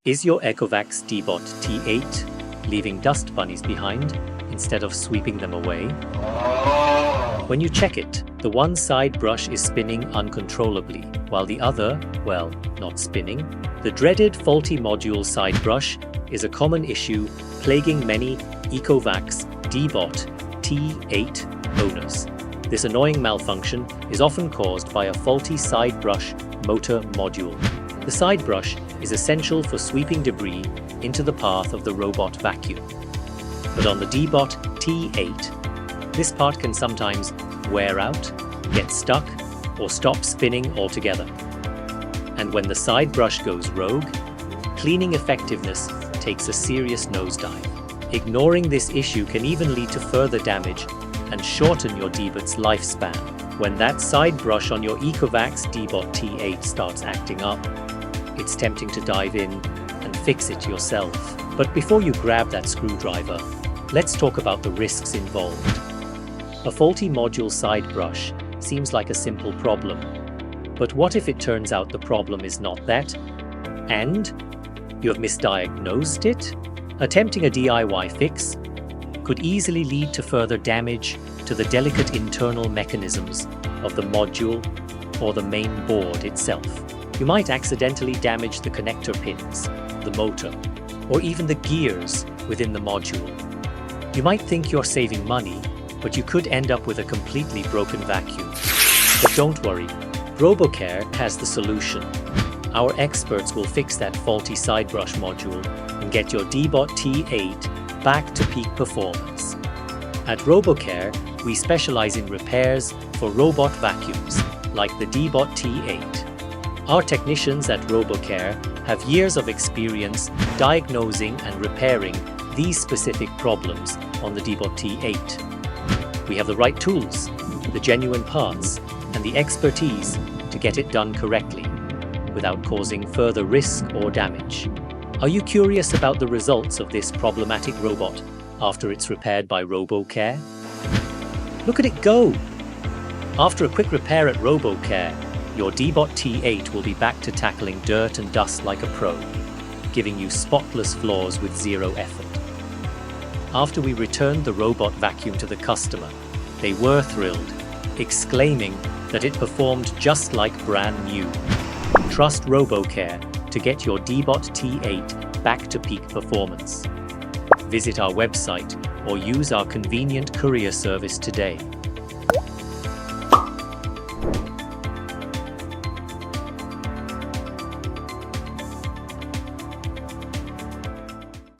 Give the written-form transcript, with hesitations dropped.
Is your Ecovacs Deebot T8 leaving dust bunnies behind instead of sweeping them away? When you check it, the one side brush is spinning uncontrollably, while the other, well, not spinning. The dreaded faulty module side brush is a common issue plaguing many Ecovacs Deebot T8 owners. This annoying malfunction is often caused by a faulty side brush motor module. The side brush is essential for sweeping debris into the path of the robot vacuum. But on the Deebot T8, this part can sometimes wear out, get stuck, or stop spinning altogether. And when the side brush goes rogue, cleaning effectiveness takes a serious nosedive. Ignoring this issue can even lead to further damage and shorten your Deebot's lifespan. When that side brush on your Ecovacs Deebot T8 starts acting up, it's tempting to dive in and fix it yourself. But before you grab that screwdriver, let's talk about the risks involved. A faulty module side brush seems like a simple problem. But what if it turns out the problem is not that, and you have misdiagnosed it? Attempting a DIY fix could easily lead to further damage to the delicate internal mechanisms of the module or the main board itself. You might accidentally damage the connector pins, the motor, or even the gears within the module. You might think you're saving money, but you could end up with a completely broken vacuum. But don't worry, RoboCare has the solution. Our experts will fix that faulty side brush module and get your Deebot T8 back to peak performance. At RoboCare, we specialize in repairs for robot vacuums, like the Deebot T8. Our technicians at RoboCare have years of experience diagnosing and repairing these specific problems on the Deebot T8. We have the right tools, the genuine parts, and the expertise to get it done correctly, without causing further risk or damage. Are you curious about the results of this problematic robot after it's repaired by RoboCare? Look at it go! After a quick repair at RoboCare, your Deebot T8 will be back to tackling dirt and dust like a pro, giving you spotless floors with zero effort. After we returned the robot vacuum to the customer, they were thrilled, exclaiming that it performed just like brand new. Trust RoboCare to get your Deebot T8 back to peak performance. Visit our website or use our convenient courier service today.